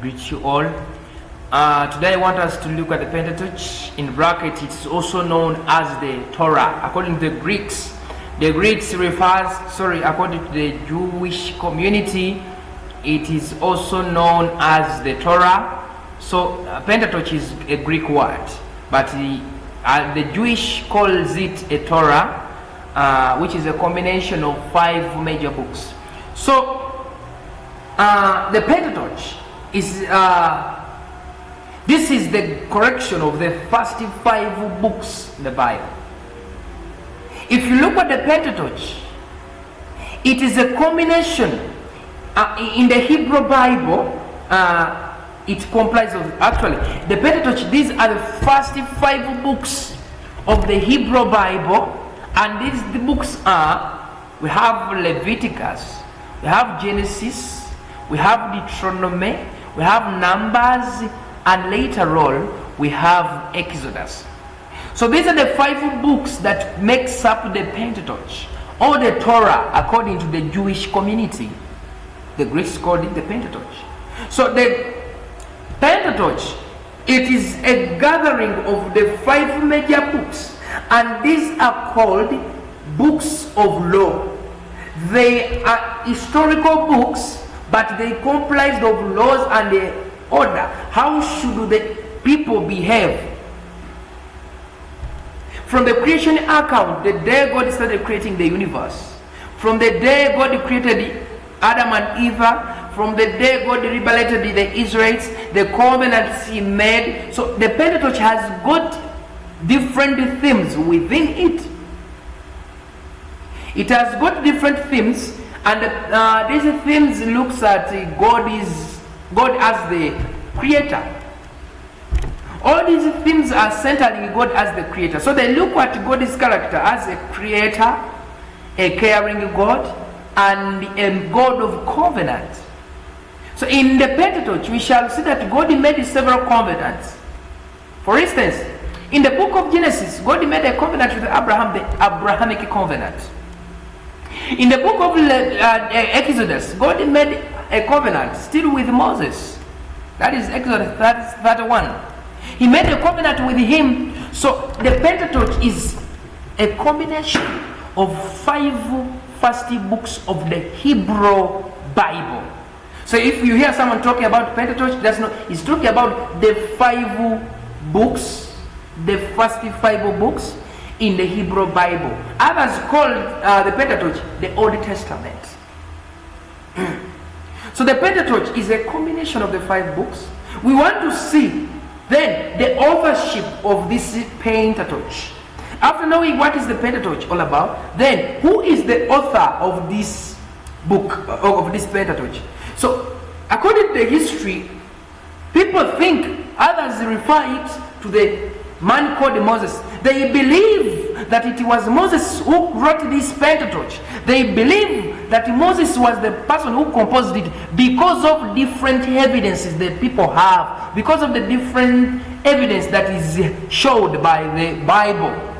greet you all. Today I want us to look at the Pentateuch. In bracket, it's also known as the Torah. According to the Greeks, according to the Jewish community, it is also known as the Torah. So Pentateuch is a Greek word, but the Jewish calls it a Torah, which is a combination of 5 major books. So the Pentateuch is this is the correction of the first 5 books in the Bible. If you look at the Pentateuch, it is a combination. In the Hebrew Bible, it comprises of, actually, the Pentateuch, these are the first 5 books of the Hebrew Bible, and the books are, we have Leviticus, we have Genesis, we have Deuteronomy, we have Numbers, and later on we have Exodus. So these are the 5 books that makes up the Pentateuch, or the Torah, according to the Jewish community. The Greeks called it the Pentateuch. So the Pentateuch, it is a gathering of the 5 major books, and these are called books of law. They are historical books, but they comprise of laws and the order. How should the people behave? From the creation account, the day God started creating the universe, from the day God created Adam and Eve, from the day God liberated the Israelites, the covenants he made. So the Pentateuch has got different themes within it. It has got different themes, and these themes looks at God as the creator. All these themes are centered in God as the creator. So they look at God's character as a creator, a caring God, and a God of covenant. So in the Pentateuch, we shall see that God made several covenants. For instance, in the book of Genesis, God made a covenant with Abraham, the Abrahamic covenant. In the book of Exodus, God made a covenant still with Moses. That is Exodus 31. He made a covenant with him. So the Pentateuch is a combination of 5 first books of the Hebrew Bible. So if you hear someone talking about Pentateuch, that's not, he's talking about the 5 books, the first 5 books in the Hebrew Bible. Others call the Pentateuch the Old Testament. So the Pentateuch is a combination of the 5 books. We want to see then the authorship of this Pentateuch. After knowing what is the Pentateuch all about, then who is the author of this book, of this Pentateuch? So according to the history, people think, others refer it to the man called Moses. They believe that it was Moses who wrote this Pentateuch. They believe that Moses was the person who composed it because of different evidences that people have, because of the different evidence that is showed by the Bible.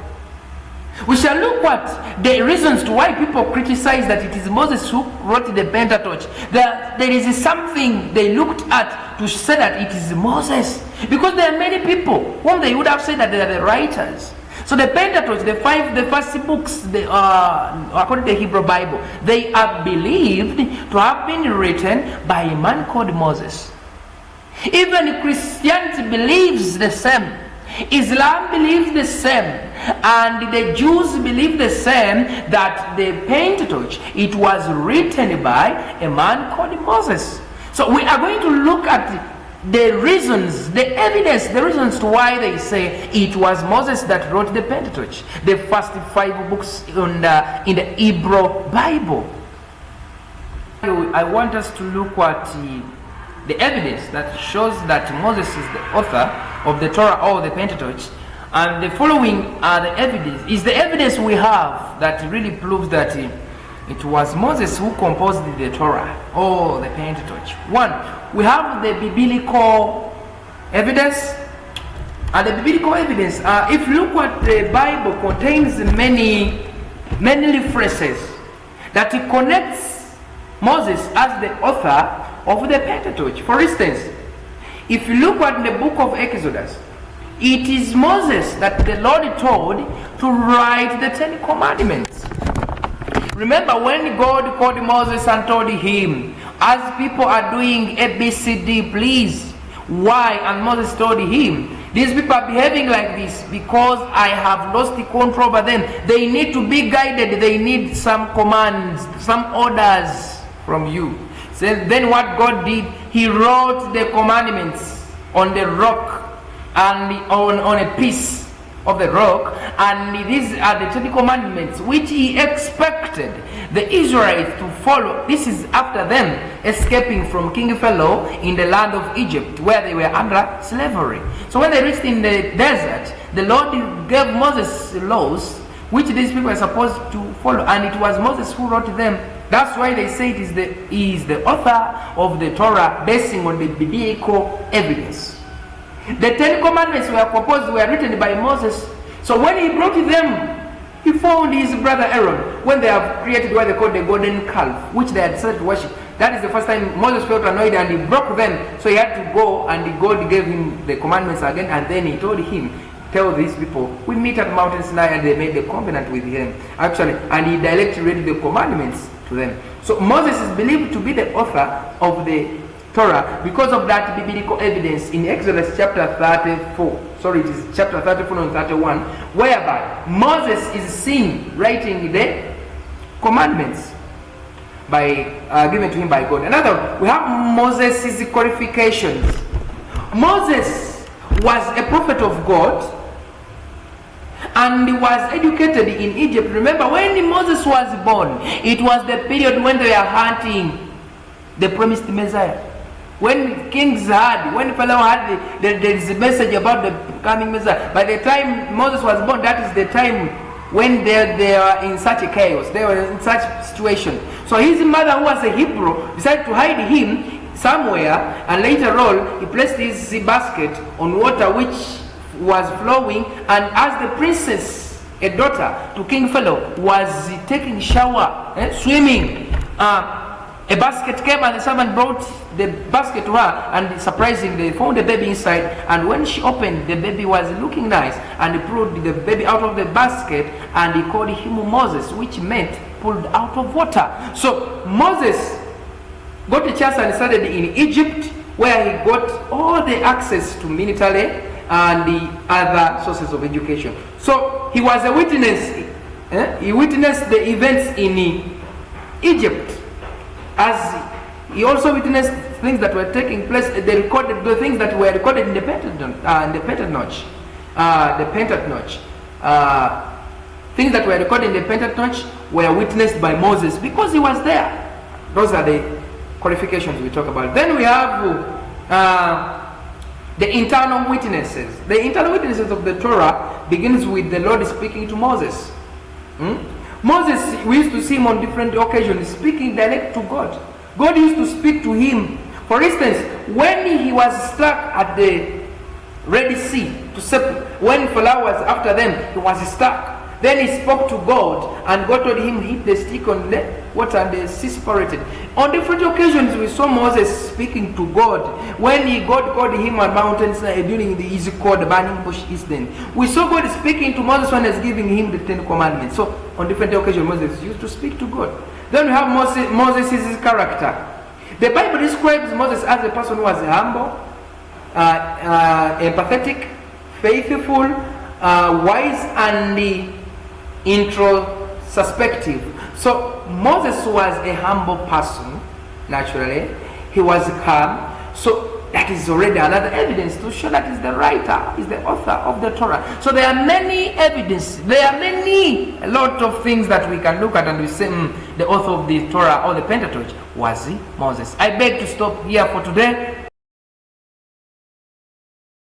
We shall look at the reasons to why people criticize that it is Moses who wrote the Pentateuch. There is something they looked at to say that it is Moses, because there are many people whom they would have said that they are the writers. So the Pentateuch, the first books, according to the Hebrew Bible, they are believed to have been written by a man called Moses. Even Christianity believes the same. Islam believes the same, and the Jews believe the same, that the Pentateuch, it was written by a man called Moses. So we are going to look at the reasons, the evidence, the reasons to why they say it was Moses that wrote the Pentateuch, the first 5 books in the Hebrew Bible. I want us to look at the evidence that shows that Moses is the author of the Torah or the Pentateuch, and the following are the evidence we have that really proves that it was Moses who composed the Torah or the Pentateuch. 1, we have the biblical evidence, and the biblical evidence, if you look at the Bible, contains many references that it connects Moses as the author of the Pentateuch. For instance, If you look at the book of Exodus, it is Moses that the Lord told to write the 10 Commandments. Remember when God called Moses and told him, as people are doing ABCD, please. Why? And Moses told him, these people are behaving like this because I have lost the control over them. They need to be guided. They need some commands, some orders from you. So then what God did, he wrote the commandments on the rock and on a piece of the rock, and these are the 10 Commandments which he expected the Israelites to follow. This is after them escaping from King Pharaoh in the land of Egypt, where they were under slavery. So when they reached in the desert, the Lord gave Moses laws which these people are supposed to follow, and it was Moses who wrote them. That's why they say he is the author of the Torah, basing on the biblical evidence. The 10 Commandments were written by Moses. So when he brought them, he found his brother Aaron, when they have created what they call the golden calf, which they had started to worship. That is the first time Moses felt annoyed and he broke them. So he had to go, and God gave him the commandments again, and then he told him, tell these people, we meet at Mountain Sinai, and they made the covenant with him. Actually, and he directly read the commandments to them. So Moses is believed to be the author of the Torah because of that biblical evidence in Exodus chapter 34. Sorry, it is chapter 34 and 31, whereby Moses is seen writing the commandments given to him by God. Another, we have Moses' qualifications. Moses was a prophet of God, and he was educated in Egypt. Remember, when Moses was born, it was the period when they were hunting the promised Messiah. When kings had, when Pharaoh had, there is a message about the coming Messiah. By the time Moses was born, that is the time when they were in such a chaos. They were in such a situation. So his mother, who was a Hebrew, decided to hide him somewhere, and later on, he placed his basket on water which was flowing, and as the princess, a daughter to King Pharaoh, was taking shower, swimming, a basket came, and the servant brought the basket to her, and surprisingly, they found the baby inside. And when she opened, the baby was looking nice, and he pulled the baby out of the basket, and he called him Moses, which meant pulled out of water. So Moses got a chance and started in Egypt, where he got all the access to military and the other sources of education. So he was a witness. He witnessed the events in Egypt, as he also witnessed things that were taking place. They recorded the things that were recorded in the pentateuch. Things that were recorded in the pentateuch were witnessed by Moses because he was there. Those are the qualifications we talk about. Then we have the internal witnesses. The internal witnesses of the Torah begins with the Lord speaking to Moses. Moses, we used to see him on different occasions speaking direct to God. God used to speak to him. For instance, when he was stuck at the Red Sea, when Pharaoh was after them, he was stuck. Then he spoke to God, and God told him, hit the stick on the water, and the sea separated. On different occasions, we saw Moses speaking to God. When God called him on mountains during the is called the burning bush incident, we saw God speaking to Moses when he was giving him the 10 Commandments. So on different occasions, Moses used to speak to God. Then we have Moses' character. The Bible describes Moses as a person who was humble, empathetic, faithful, wise, and introspective. So Moses was a humble person, naturally. He was calm. So that is already another evidence to show that he's the writer, he's the author of the Torah. So there are many evidence, a lot of things that we can look at and we say, the author of the Torah or the Pentateuch was Moses. I beg to stop here for today.